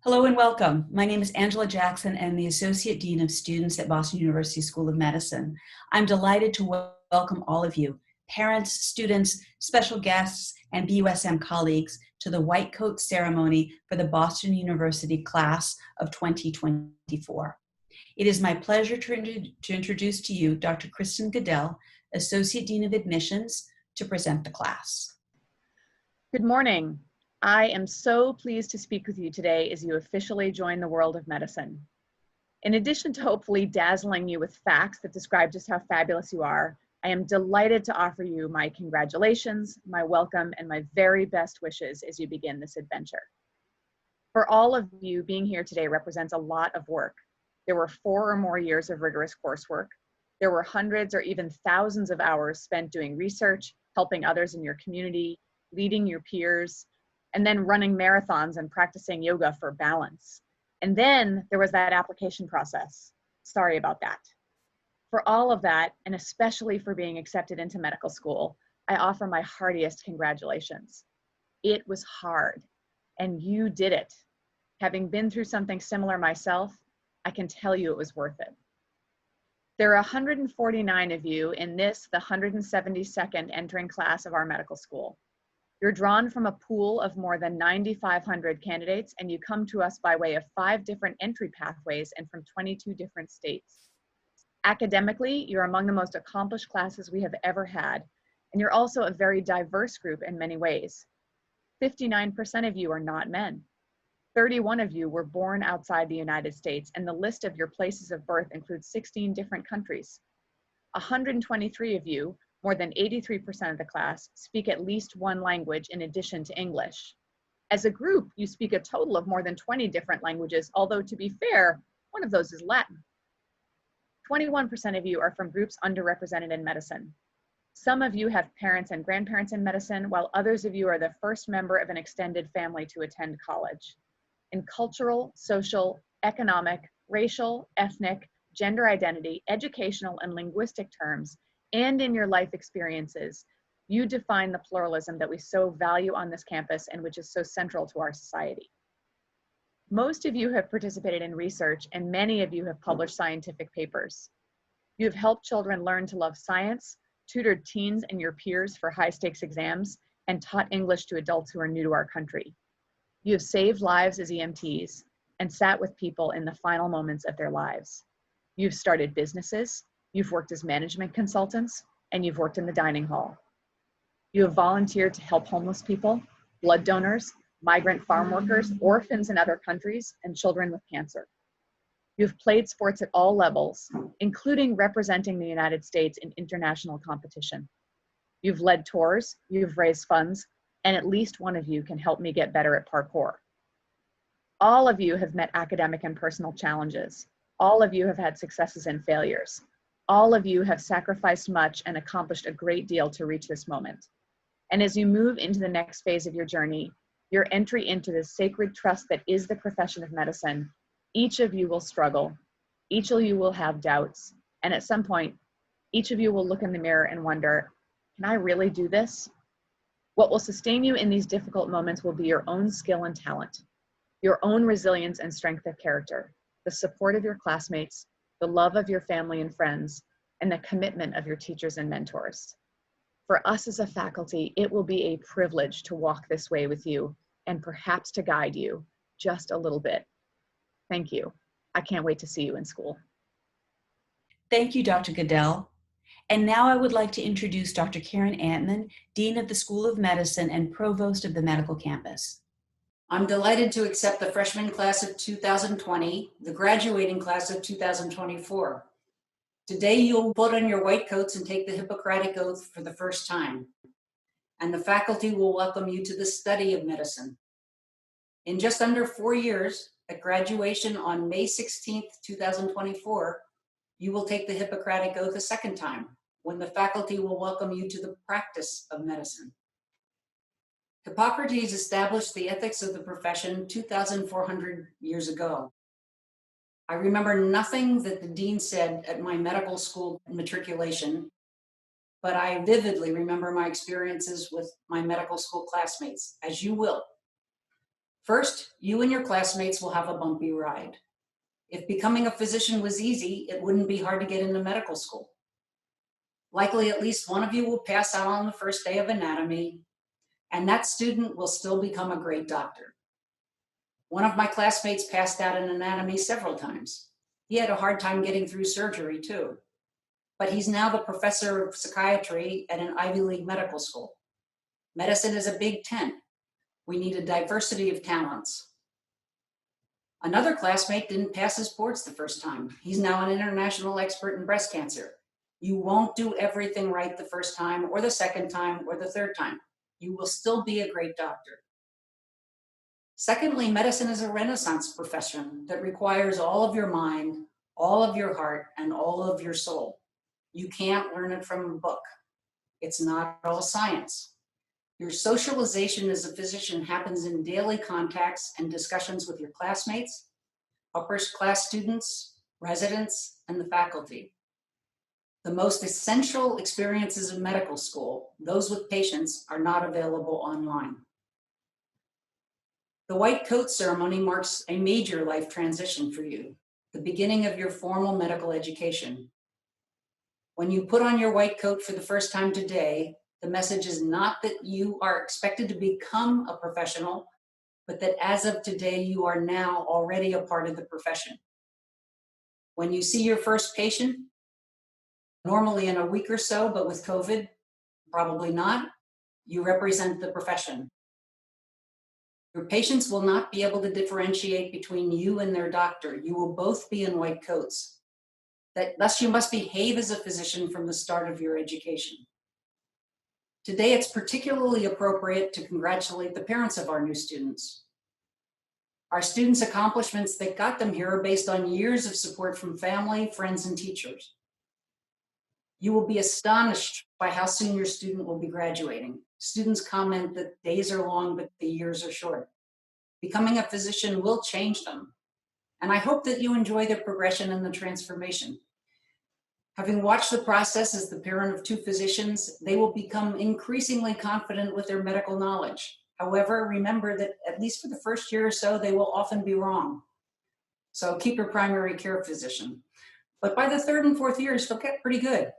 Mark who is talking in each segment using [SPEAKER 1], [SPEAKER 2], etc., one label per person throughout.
[SPEAKER 1] Hello and welcome. My name is Angela Jackson and the Associate Dean of Students at Boston University School of Medicine. I'm delighted to welcome all of you, parents, students, special guests, and BUSM colleagues to the White Coat Ceremony for the Boston University Class of 2024. It is my pleasure to introduce to you Dr. Kristen Goodell, Associate Dean of Admissions, to present the class.
[SPEAKER 2] Good morning. I am so pleased to speak with you today as you officially join the world of medicine. In addition to hopefully dazzling you with facts that describe just how fabulous you are, I am delighted to offer you my congratulations, my welcome, and my very best wishes as you begin this adventure. For all of you, being here today represents a lot of work. There were 4 or more years of rigorous coursework. There were hundreds or even thousands of hours spent doing research, helping others in your community, leading your peers, and then running marathons and practicing yoga for balance. And then there was that application process. Sorry about that. For all of that, and especially for being accepted into medical school, I offer my heartiest congratulations. It was hard, and you did it. Having been through something similar myself, I can tell you it was worth it. There are 149 of you in this, the 172nd entering class of our medical school. You're drawn from a pool of more than 9,500 candidates, and you come to us by way of 5 different entry pathways and from 22 different states. Academically, you're among the most accomplished classes we have ever had, and you're also a very diverse group in many ways. 59% of you are not men. 31 of you were born outside the United States, and the list of your places of birth includes 16 different countries. 123 of you, more than 83% of the class, speak at least 1 language in addition to English. As a group, you speak a total of more than 20 different languages, although to be fair, one of those is Latin. 21% of you are from groups underrepresented in medicine. Some of you have parents and grandparents in medicine, while others of you are the first member of an extended family to attend college. In cultural, social, economic, racial, ethnic, gender identity, educational, and linguistic terms, and in your life experiences, you define the pluralism that we so value on this campus and which is so central to our society. Most of you have participated in research, and many of you have published scientific papers. You have helped children learn to love science, tutored teens and your peers for high-stakes exams, and taught English to adults who are new to our country. You have saved lives as EMTs and sat with people in the final moments of their lives. You've started businesses, you've worked as management consultants, and you've worked in the dining hall. You have volunteered to help homeless people, blood donors, migrant farm workers, orphans in other countries, and children with cancer. You've played sports at all levels, including representing the United States in international competition. You've led tours, you've raised funds, and at least one of you can help me get better at parkour. All of you have met academic and personal challenges. All of you have had successes and failures. All of you have sacrificed much and accomplished a great deal to reach this moment. And as you move into the next phase of your journey, your entry into the sacred trust that is the profession of medicine, each of you will struggle, each of you will have doubts, and at some point, each of you will look in the mirror and wonder, can I really do this? What will sustain you in these difficult moments will be your own skill and talent, your own resilience and strength of character, the support of your classmates, the love of your family and friends, and the commitment of your teachers and mentors. For us as a faculty, it will be a privilege to walk this way with you and perhaps to guide you just a little bit. Thank you. I can't wait to see you in school.
[SPEAKER 1] Thank you, Dr. Goodell. And now I would like to introduce Dr. Karen Antman, Dean of the School of Medicine and Provost of the Medical Campus.
[SPEAKER 3] I'm delighted to accept the freshman class of 2020, the graduating class of 2024. Today, you'll put on your white coats and take the Hippocratic Oath for the first time. And the faculty will welcome you to the study of medicine. In just under 4 years, at graduation on May 16th, 2024, you will take the Hippocratic Oath a second time, when the faculty will welcome you to the practice of medicine. Hippocrates established the ethics of the profession 2,400 years ago. I remember nothing that the dean said at my medical school matriculation, but I vividly remember my experiences with my medical school classmates, as you will. First, you and your classmates will have a bumpy ride. If becoming a physician was easy, it wouldn't be hard to get into medical school. Likely at least one of you will pass out on the first day of anatomy, and that student will still become a great doctor. One of my classmates passed out in anatomy several times. He had a hard time getting through surgery too, but he's now the professor of psychiatry at an Ivy League medical school. Medicine is a big tent. We need a diversity of talents. Another classmate didn't pass his boards the first time. He's now an international expert in breast cancer. You won't do everything right the first time or the second time or the third time. You will still be a great doctor. Secondly, medicine is a Renaissance profession that requires all of your mind, all of your heart, and all of your soul. You can't learn it from a book. It's not all science. Your socialization as a physician happens in daily contacts and discussions with your classmates, upper class students, residents, and the faculty. The most essential experiences of medical school, those with patients, are not available online. The white coat ceremony marks a major life transition for you, the beginning of your formal medical education. When you put on your white coat for the first time today, the message is not that you are expected to become a professional, but that as of today, you are now already a part of the profession. When you see your first patient, normally in a week or so, but with COVID, probably not, you represent the profession. Your patients will not be able to differentiate between you and their doctor. You will both be in white coats. Thus, you must behave as a physician from the start of your education. Today, it's particularly appropriate to congratulate the parents of our new students. Our students' accomplishments that got them here are based on years of support from family, friends, and teachers. You will be astonished by how soon your student will be graduating. Students comment that days are long, but the years are short. Becoming a physician will change them. And I hope that you enjoy the progression and the transformation. Having watched the process as the parent of two physicians, they will become increasingly confident with their medical knowledge. However, remember that at least for the first year or so, they will often be wrong. So keep your primary care physician. But by the third and fourth years, they'll get pretty good.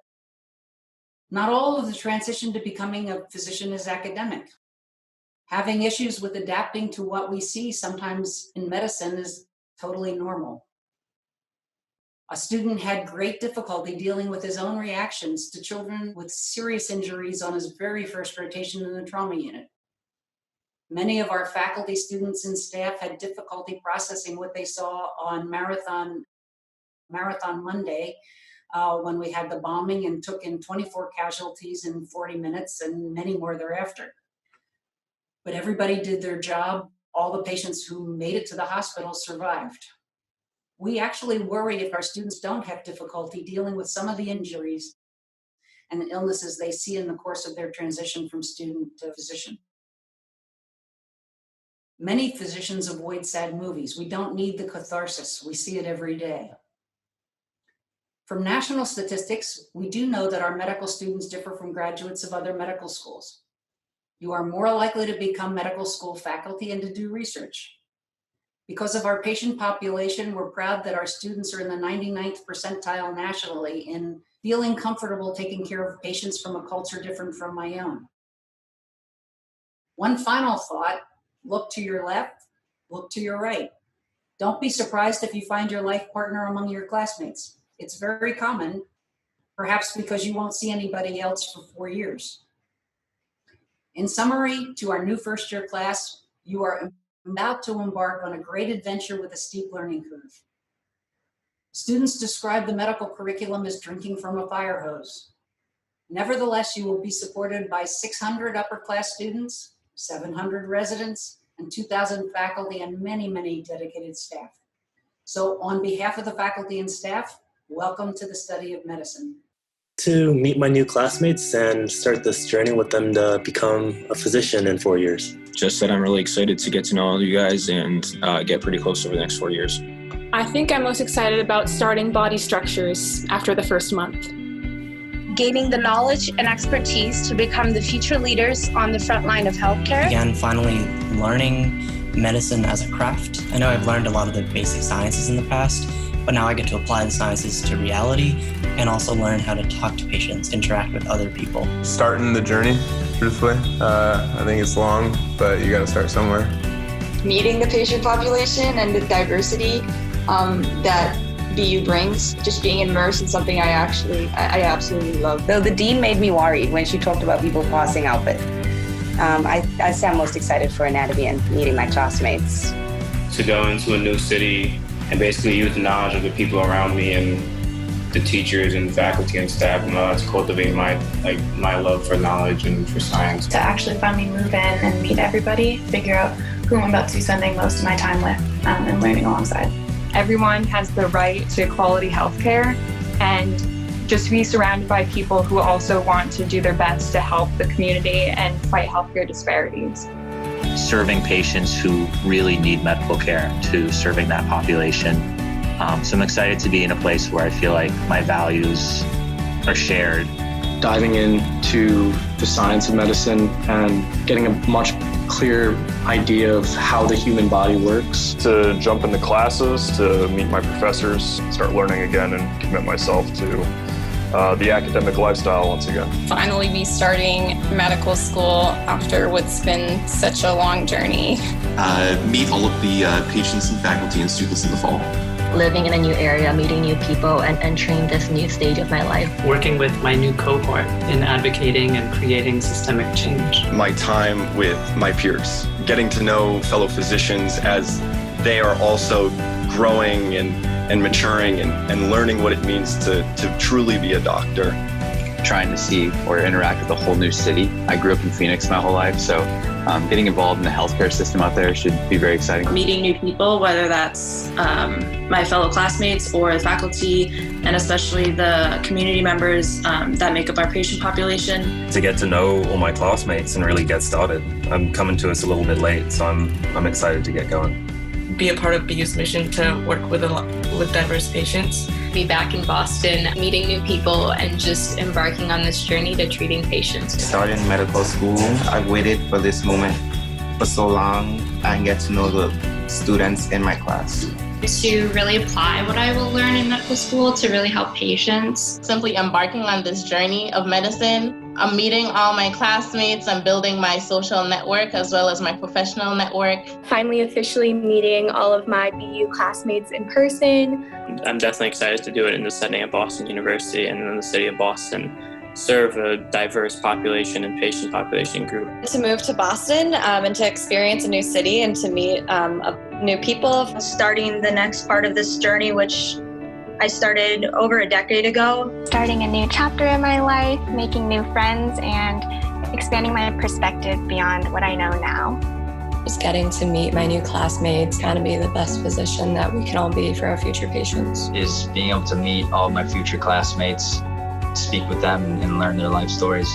[SPEAKER 3] Not all of the transition to becoming a physician is academic. Having issues with adapting to what we see sometimes in medicine is totally normal. A student had great difficulty dealing with his own reactions to children with serious injuries on his very first rotation in the trauma unit. Many of our faculty, students, and staff had difficulty processing what they saw on Marathon Monday when we had the bombing and took in 24 casualties in 40 minutes and many more thereafter. But everybody did their job. All the patients who made it to the hospital survived. We actually worry if our students don't have difficulty dealing with some of the injuries and the illnesses they see in the course of their transition from student to physician. Many physicians avoid sad movies. We don't need the catharsis. We see it every day. From national statistics, we do know that our medical students differ from graduates of other medical schools. You are more likely to become medical school faculty and to do research. Because of our patient population, we're proud that our students are in the 99th percentile nationally in feeling comfortable taking care of patients from a culture different from my own. One final thought, look to your left, look to your right. Don't be surprised if you find your life partner among your classmates. It's very common, perhaps because you won't see anybody else for 4 years. In summary, to our new first year class, you are about to embark on a great adventure with a steep learning curve. Students describe the medical curriculum as drinking from a fire hose. Nevertheless, you will be supported by 600 upper class students, 700 residents, and 2,000 faculty and many, many dedicated staff. So on behalf of the faculty and staff, welcome to the study of medicine.
[SPEAKER 4] To meet my new classmates and start this journey with them to become a physician in 4 years.
[SPEAKER 5] Just that I'm really excited to get to know all you guys and get pretty close over the next 4 years.
[SPEAKER 6] I think I'm most excited about starting Body Structures after the first month.
[SPEAKER 7] Gaining the knowledge and expertise to become the future leaders on the front line of healthcare.
[SPEAKER 8] Again, finally learning medicine as a craft. I know I've learned a lot of the basic sciences in the past, but now I get to apply the sciences to reality and also learn how to talk to patients, interact with other people.
[SPEAKER 9] Starting the journey, truthfully. I think it's long, but you got to start somewhere.
[SPEAKER 10] Meeting the patient population and the diversity that BU brings, just being immersed in something I absolutely love.
[SPEAKER 11] Though the dean made me worried when she talked about people passing out, but I say I'm most excited for anatomy and meeting my classmates.
[SPEAKER 12] To go into a new city and basically use the knowledge of the people around me and the teachers and faculty and staff, to cultivate my love for knowledge and for science.
[SPEAKER 13] To actually finally move in and meet everybody, figure out who I'm about to be spending most of my time with and learning alongside.
[SPEAKER 14] Everyone has the right to quality healthcare, and just to be surrounded by people who also want to do their best to help the community and fight healthcare disparities.
[SPEAKER 15] Serving patients who really need medical care, to serving that population. So I'm excited to be in a place where I feel like my values are shared.
[SPEAKER 16] Diving into the science of medicine and getting a much clearer idea of how the human body works.
[SPEAKER 17] To jump into classes, to meet my professors, start learning again and commit myself to the academic lifestyle once again.
[SPEAKER 18] Finally be starting medical school after what's been such a long journey.
[SPEAKER 19] Meet all of the patients and faculty and students in the fall.
[SPEAKER 20] Living in a new area, meeting new people, and entering this new stage of my life.
[SPEAKER 21] Working with my new cohort in advocating and creating systemic change.
[SPEAKER 22] My time with my peers, getting to know fellow physicians as they are also growing and maturing and learning what it means to truly be a doctor.
[SPEAKER 23] Trying to see or interact with a whole new city. I grew up in Phoenix my whole life, so getting involved in the healthcare system out there should be very exciting.
[SPEAKER 24] Meeting new people, whether that's my fellow classmates or the faculty, and especially the community members that make up our patient population.
[SPEAKER 25] To get to know all my classmates and really get started. I'm coming to us a little bit late, so I'm excited to get going.
[SPEAKER 26] Be a part of BU's mission to work with diverse patients.
[SPEAKER 27] Be back in Boston, meeting new people, and just embarking on this journey to treating patients.
[SPEAKER 28] Starting medical school, I've waited for this moment for so long and get to know the students in my class.
[SPEAKER 29] To really apply what I will learn in medical school to really help patients.
[SPEAKER 30] Simply embarking on this journey of medicine, I'm meeting all my classmates, I'm building my social network as well as my professional network.
[SPEAKER 31] Finally officially meeting all of my BU classmates in person.
[SPEAKER 32] I'm definitely excited to do it in the setting of Boston University and in the city of Boston. Serve a diverse population and patient population group.
[SPEAKER 33] To move to Boston and to experience a new city and to meet new people.
[SPEAKER 34] Starting the next part of this journey, which I started over a decade ago.
[SPEAKER 35] Starting a new chapter in my life, making new friends, and expanding my perspective beyond what I know now.
[SPEAKER 36] Just getting to meet my new classmates, kind of be the best physician that we can all be for our future patients.
[SPEAKER 37] Is being able to meet all of my future classmates, speak with them and learn their life stories.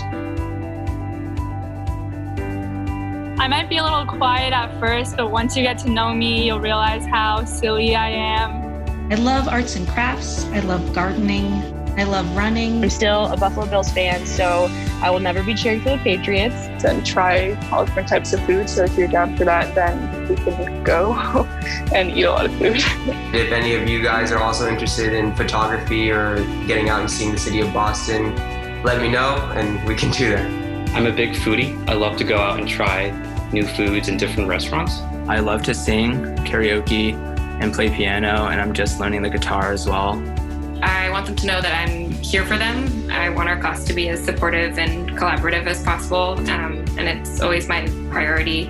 [SPEAKER 38] I might be a little quiet at first, but once you get to know me, you'll realize how silly I am.
[SPEAKER 39] I love arts and crafts. I love gardening. I love running.
[SPEAKER 2] I'm still a Buffalo Bills fan, so I will never be cheering for the Patriots.
[SPEAKER 14] And try all different types of food, so if you're down for that, then we can go and eat a lot of food.
[SPEAKER 40] If any of you guys are also interested in photography or getting out and seeing the city of Boston, let me know and we can do that.
[SPEAKER 32] I'm a big foodie. I love to go out and try new foods in different restaurants.
[SPEAKER 41] I love to sing karaoke and play piano, and I'm just learning the guitar as well.
[SPEAKER 28] I want them to know that I'm here for them. I want our class to be as supportive and collaborative as possible, and it's always my priority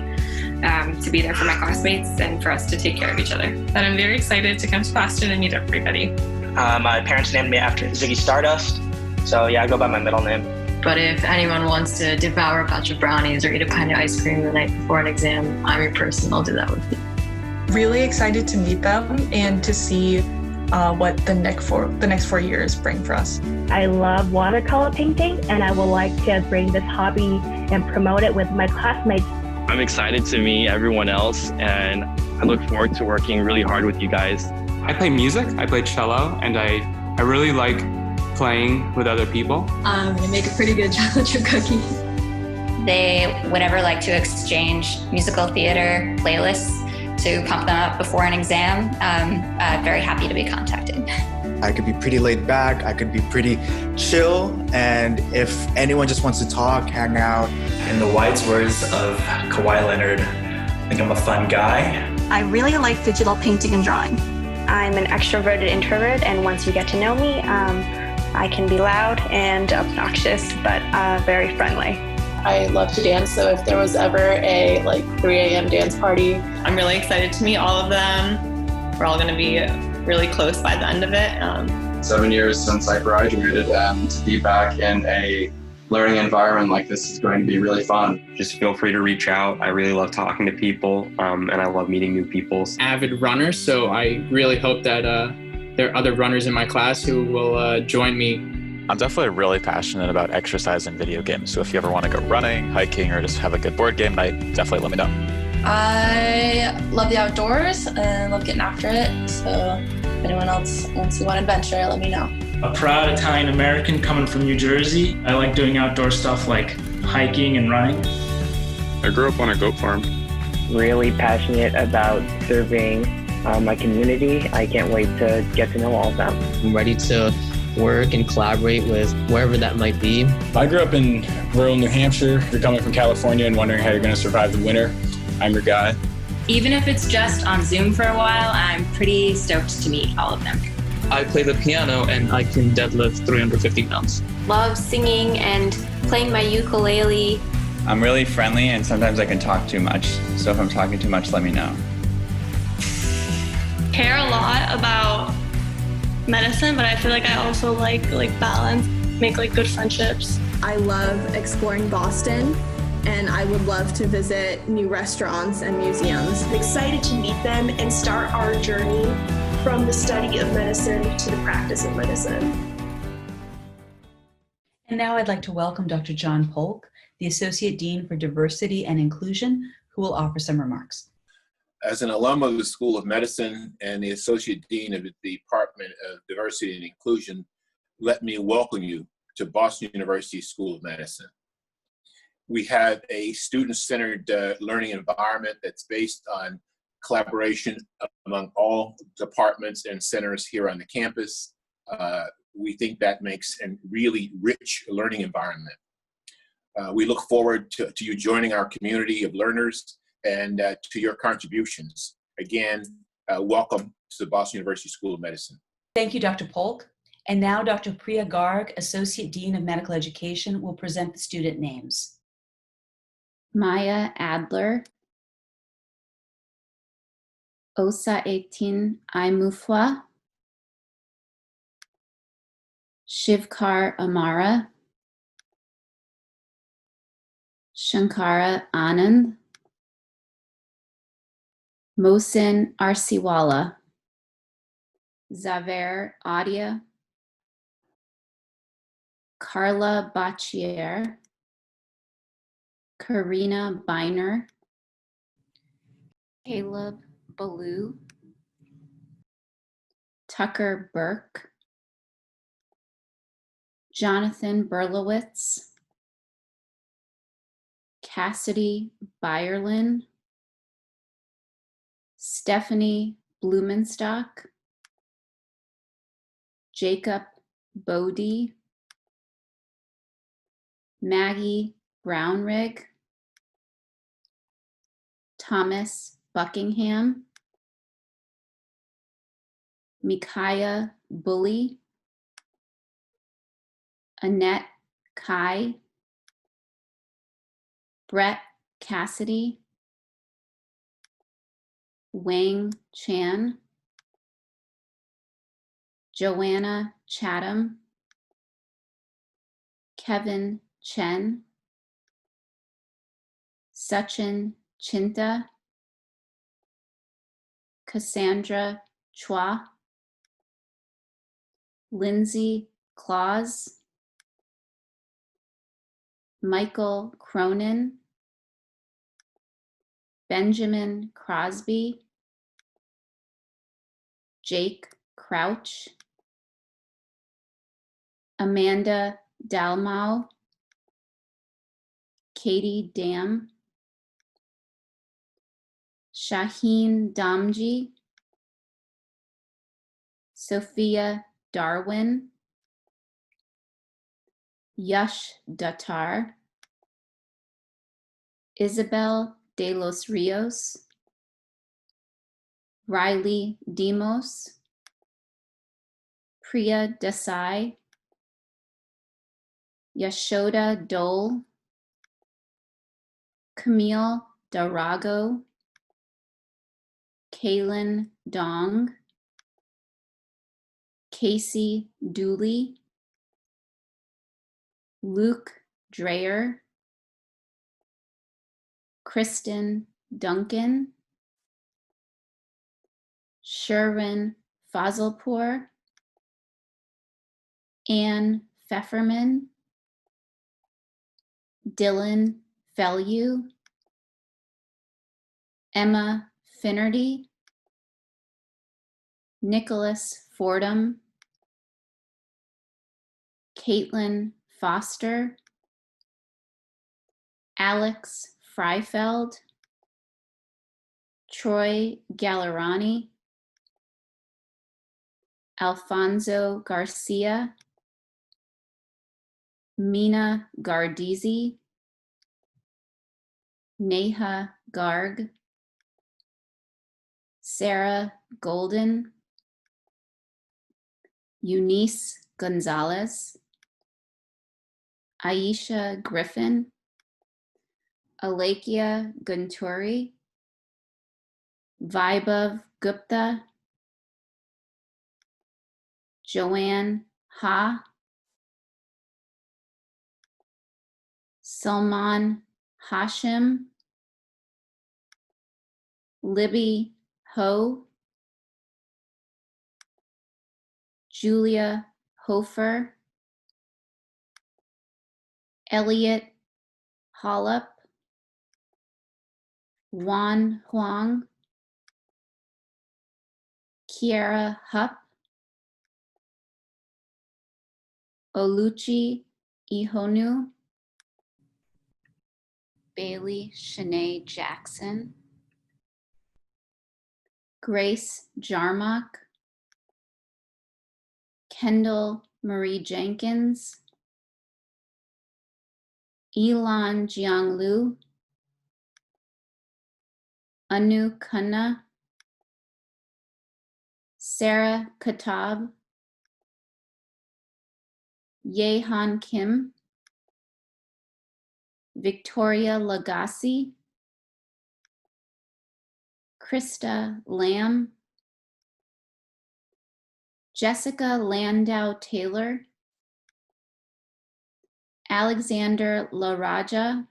[SPEAKER 28] to be there for my classmates and for us to take care of each other.
[SPEAKER 29] And I'm very excited to come to Boston and meet everybody.
[SPEAKER 42] My parents named me after Ziggy Stardust, so yeah, I go by my middle name.
[SPEAKER 29] But if anyone wants to devour a batch of brownies or eat a pint of ice cream the night before an exam, I'm your person. I'll do that with you.
[SPEAKER 43] Really excited to meet them and to see what the next 4 years bring for us.
[SPEAKER 44] I love watercolor painting, and I would like to bring this hobby and promote it with my classmates.
[SPEAKER 45] I'm excited to meet everyone else, and I look forward to working really hard with you guys.
[SPEAKER 46] I play music, I play cello, and I really like playing with other people.
[SPEAKER 29] I'm gonna make a pretty good chocolate chip cookie.
[SPEAKER 47] They would ever like to exchange musical theater playlists
[SPEAKER 33] to pump them up before an exam, very happy to be contacted.
[SPEAKER 1] I could be pretty laid back, I could be pretty chill, and if anyone just wants to talk, hang out.
[SPEAKER 3] In the wise words of Kawhi Leonard, I think I'm a fun guy.
[SPEAKER 4] I really like digital painting and drawing.
[SPEAKER 35] I'm an extroverted introvert, and once you get to know me, I can be loud and obnoxious, but very friendly.
[SPEAKER 5] I love to dance, so if there was ever a 3 a.m. dance party,
[SPEAKER 6] I'm really excited to meet all of them. We're all going to be really close by the end of it.
[SPEAKER 7] 7 years since I graduated, and to be back in a learning environment like this is going to be really fun.
[SPEAKER 8] Just feel free to reach out. I really love talking to people, and I love meeting new people.
[SPEAKER 46] Avid runner, so I really hope that there are other runners in my class who will join me.
[SPEAKER 9] I'm definitely really passionate about exercise and video games, so if you ever want to go running, hiking, or just have a good board game night, definitely let me know.
[SPEAKER 29] I love the outdoors and love getting after it, so if anyone else wants to go on an adventure, let me know.
[SPEAKER 10] A proud Italian American coming from New Jersey. I like doing outdoor stuff like hiking and running.
[SPEAKER 46] I grew up on a goat farm.
[SPEAKER 11] Really passionate about serving my community. I can't wait to get to know all of them.
[SPEAKER 12] I'm ready to work and collaborate with wherever that might be.
[SPEAKER 13] I grew up in rural New Hampshire. You're coming from California and wondering how you're going to survive the winter. I'm your guy.
[SPEAKER 33] Even if it's just on Zoom for a while, I'm pretty stoked to meet all of them.
[SPEAKER 12] I play the piano and I can deadlift 350 pounds.
[SPEAKER 35] Love singing and playing my ukulele.
[SPEAKER 15] I'm really friendly and sometimes I can talk too much. So if I'm talking too much, let me know.
[SPEAKER 38] Care a lot about medicine, but I feel like I also like balance, make good friendships.
[SPEAKER 16] I love exploring Boston, and I would love to visit new restaurants and museums.
[SPEAKER 17] I'm excited to meet them and start our journey from the study of medicine to the practice of medicine.
[SPEAKER 18] And now I'd like to welcome Dr. John Polk, the Associate Dean for Diversity and Inclusion, who will offer some remarks.
[SPEAKER 19] As an alum of the School of Medicine and the Associate Dean of the Department of Diversity and Inclusion, let me welcome you to Boston University School of Medicine. We have a student-centered learning environment that's based on collaboration among all departments and centers here on the campus. We think that makes a really rich learning environment. We look forward to you joining our community of learners and to your contributions. Again, welcome to the Boston University School of Medicine.
[SPEAKER 18] Thank you, Dr. Polk. And now Dr. Priya Garg, Associate Dean of Medical Education, will present the student names.
[SPEAKER 20] Maya Adler, Osa Etin Aimufwa, Shivkar Amara, Shankara Anand, Mohsin Arsiwala, Zaver Adia, Carla Bachier, Karina Biner, Caleb Ballou, Tucker Burke, Jonathan Berlowitz, Cassidy Byerlin, Stephanie Blumenstock, Jacob Bodie, Maggie Brownrigg, Thomas Buckingham, Micaiah Bully, Annette Kai, Brett Cassidy, Wang Chan, Joanna Chatham, Kevin Chen, Sachin Chinta, Cassandra Chua, Lindsay Claus, Michael Cronin, Benjamin Crosby, Jake Crouch, Amanda Dalmau, Katie Dam, Shaheen Damji, Sophia Darwin, Yash Datar, Isabel de los Rios, Riley Demos, Priya Desai, Yashoda Dole, Camille Darago, Kaylin Dong, Casey Dooley, Luke Dreyer, Kristen Duncan, Sherwin Fazilpour, Anne Pfefferman, Dylan Fellew, Emma Finnerty, Nicholas Fordham, Caitlin Foster, Alex Freifeld, Troy Gallerani, Alfonso Garcia, Mina Gardizzi, Neha Garg, Sarah Golden, Eunice Gonzalez, Aisha Griffin, Alekia Gunturi, Vaibhav Gupta, Joanne Ha, Salman Hashim, Libby Ho, Julia Hofer, Elliot Hollup, Juan Huang, Kiara Hupp, Oluchi Ihonu, Bailey Shanae Jackson, Grace Jarmock, Kendall Marie Jenkins, Elon Jianglu, Anu Khanna, Sarah Katab, Yehan Kim, Victoria Lagasse, Krista Lamb, Jessica Landau Taylor, Alexander LaRaja,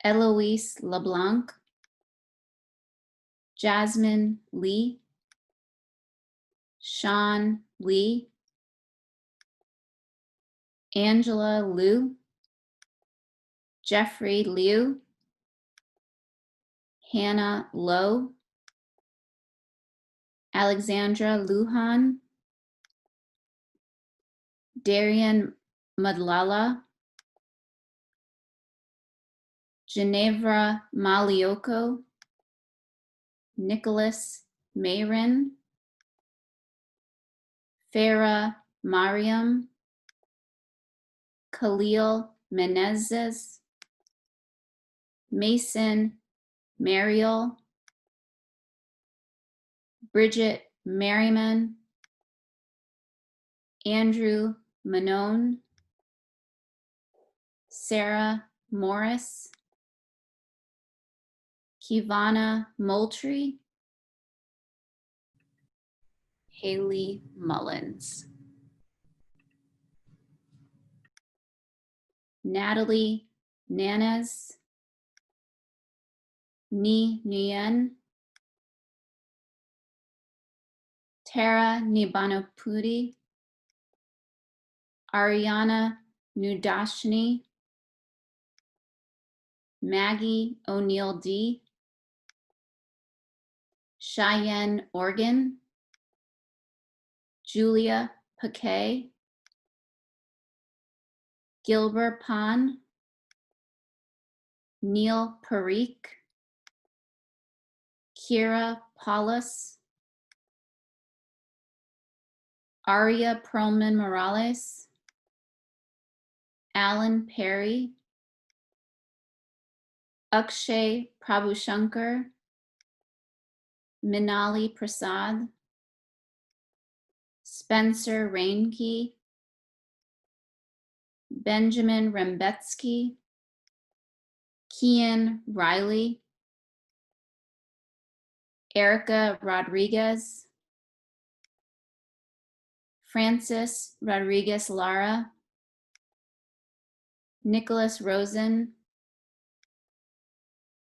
[SPEAKER 20] Eloise LeBlanc, Jasmine Lee, Sean Lee, Angela Liu, Jeffrey Liu, Hannah Lowe, Alexandra Lujan, Darian Madlala, Ginevra Malioko, Nicholas Mayrin, Farah Mariam, Khalil Menezes, Mason Mariel, Bridget Merriman, Andrew Manon, Sarah Morris, Kivana Moultrie, Haley Mullins, Natalie Nanas, Ni Nguyen, Tara Nibanapudi, Ariana Nudashni, Maggie O'Neill D, Cheyenne Organ, Julia Paquet, Gilbert Pan, Neil Parikh, Kira Paulus, Arya Perlman Morales, Alan Perry, Akshay Prabhushankar, Minali Prasad, Spencer Reinke, Benjamin Rembetsky, Kian Riley, Erica Rodriguez, Francis Rodriguez Lara, Nicholas Rosen,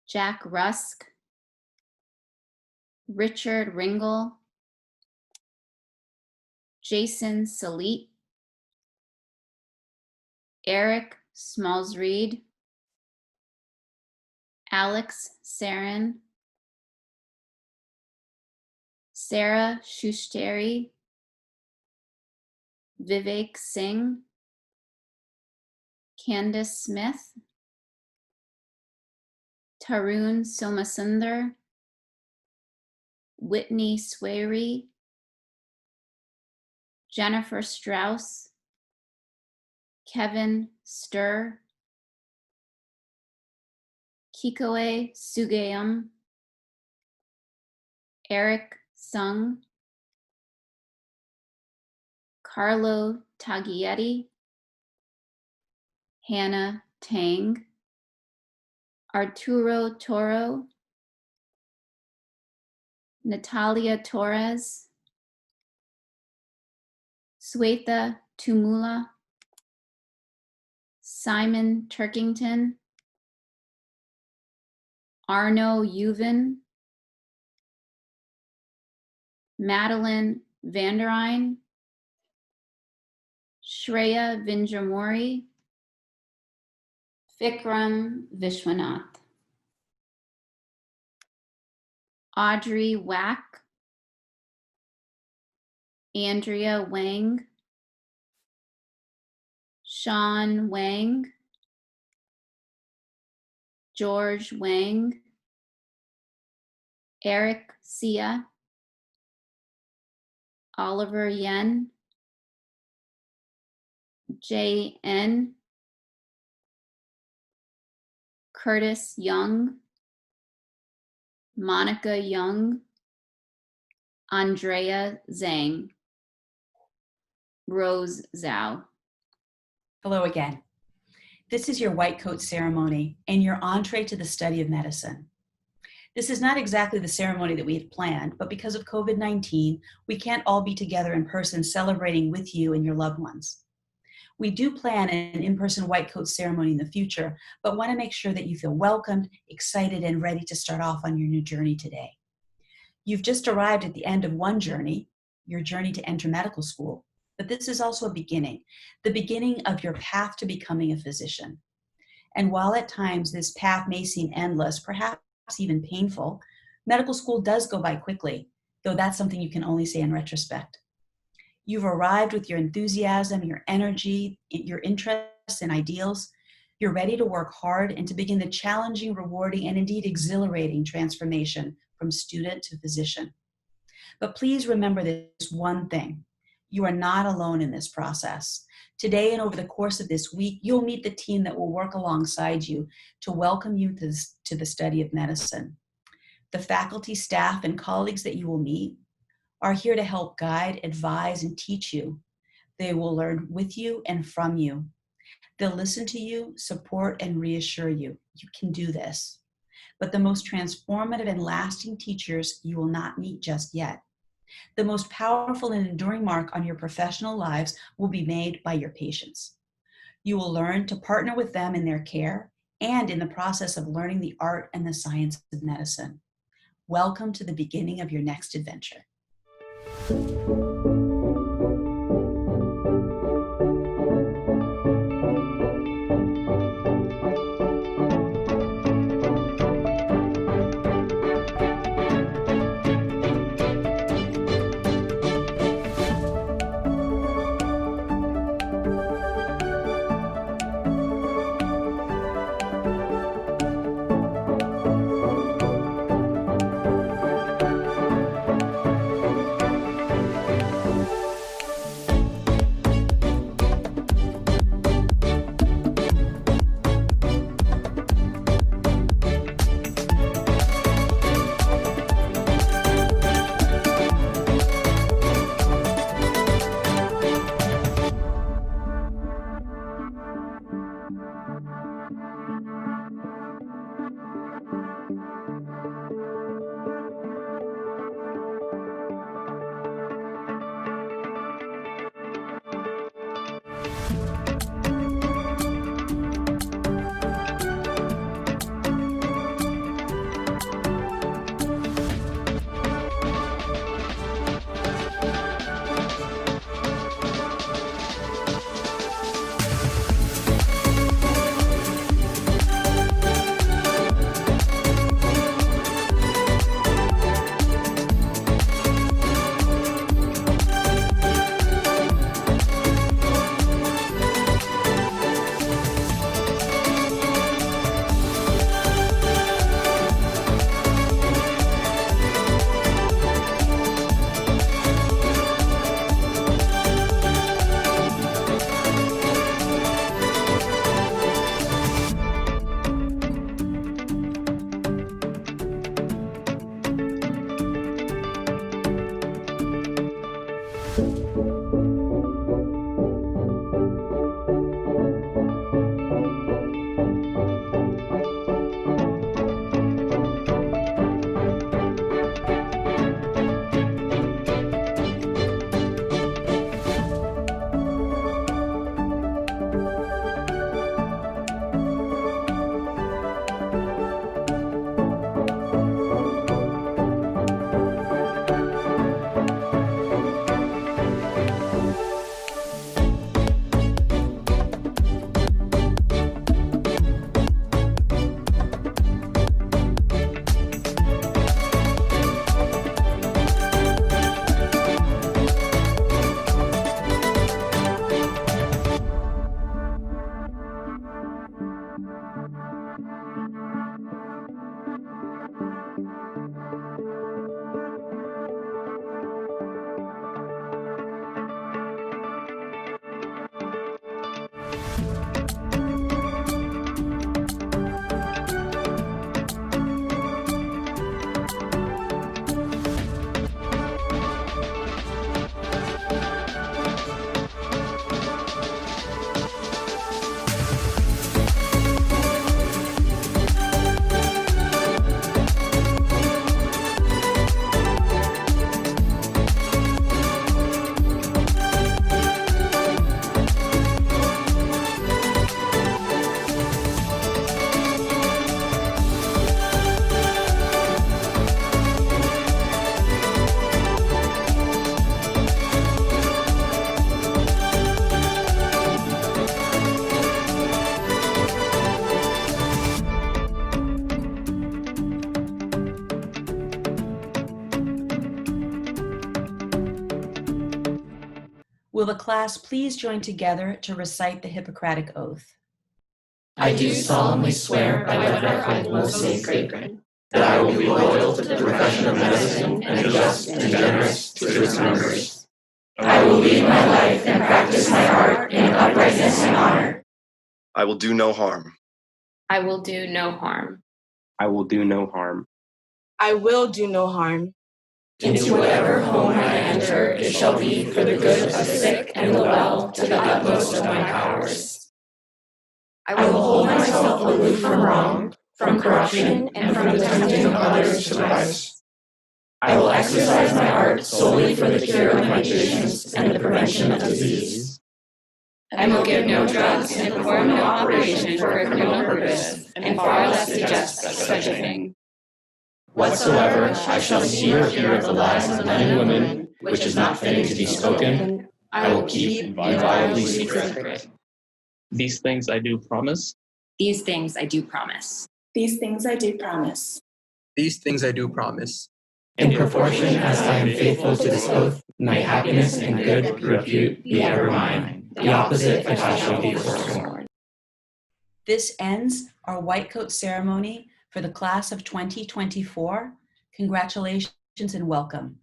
[SPEAKER 20] Jack Rusk, Richard Ringel, Jason Salit, Eric Smalls-Reed, Alex Sarin, Sarah Shushteri, Vivek Singh, Candace Smith, Tarun Somasundar, Whitney Swery, Jennifer Strauss, Kevin Stir, Kikoe Sugeyum, Eric Sung, Carlo Taglietti, Hannah Tang, Arturo Toro, Natalia Torres, Swetha Tumula, Simon Turkington, Arno Yuven, Madeline Vanderine, Shreya Vindramuri, Vikram Vishwanath, Audrey Wack, Andrea Wang, Sean Wang, George Wang, Eric Sia, Oliver Yen, J.N., Curtis Young, Monica Young, Andrea Zhang, Rose Zhao.
[SPEAKER 18] Hello again. This is your white coat ceremony and your entree to the study of medicine. This is not exactly the ceremony that we had planned, but because of COVID-19, we can't all be together in person celebrating with you and your loved ones. We do plan an in-person white coat ceremony in the future, but want to make sure that you feel welcomed, excited, and ready to start off on your new journey today. You've just arrived at the end of one journey, your journey to enter medical school, but this is also a beginning, the beginning of your path to becoming a physician. And while at times this path may seem endless, perhaps even painful, medical school does go by quickly, though that's something you can only say in retrospect. You've arrived with your enthusiasm, your energy, your interests and ideals. You're ready to work hard and to begin the challenging, rewarding, and indeed exhilarating transformation from student to physician. But please remember this one thing. You are not alone in this process. Today and over the course of this week, you'll meet the team that will work alongside you to welcome you to the study of medicine. The faculty, staff, and colleagues that you will meet are here to help guide, advise, and teach you. They will learn with you and from you. They'll listen to you, support, and reassure you. You can do this. But the most transformative and lasting teachers you will not meet just yet. The most powerful and enduring mark on your professional lives will be made by your patients. You will learn to partner with them in their care and in the process of learning the art and the science of medicine. Welcome to the beginning of your next adventure. Will the class please join together to recite the Hippocratic Oath?
[SPEAKER 1] I do solemnly swear by whatever I hold most sacred, that I will be loyal to the profession of medicine and just and generous to its members. I will lead my life and practice my art in uprightness and honor.
[SPEAKER 2] I will do no harm.
[SPEAKER 20] I will do no harm.
[SPEAKER 8] I will do no harm.
[SPEAKER 3] I will do no harm.
[SPEAKER 1] Into whatever home I enter, it shall be for the good of the sick and the well to the utmost of my powers. I will hold myself aloof from wrong, from corruption, and from the tempting of others to vice. I will exercise my art solely for the cure of my patients and the prevention of disease.
[SPEAKER 20] I will give no drugs and perform no operation for a criminal purpose, and far less suggest such a thing.
[SPEAKER 1] Whatsoever I shall see or hear of the lives of men and women, which is not fitting to be spoken, I will keep inviolably secret.
[SPEAKER 12] These things I do promise.
[SPEAKER 20] These things I do promise.
[SPEAKER 17] These things I do promise.
[SPEAKER 12] These things I do promise.
[SPEAKER 1] In proportion as I am faithful to this oath, may happiness and good repute be ever mine. The opposite if I shall be forsworn.
[SPEAKER 18] This ends our white coat ceremony for the class of 2024. Congratulations and welcome.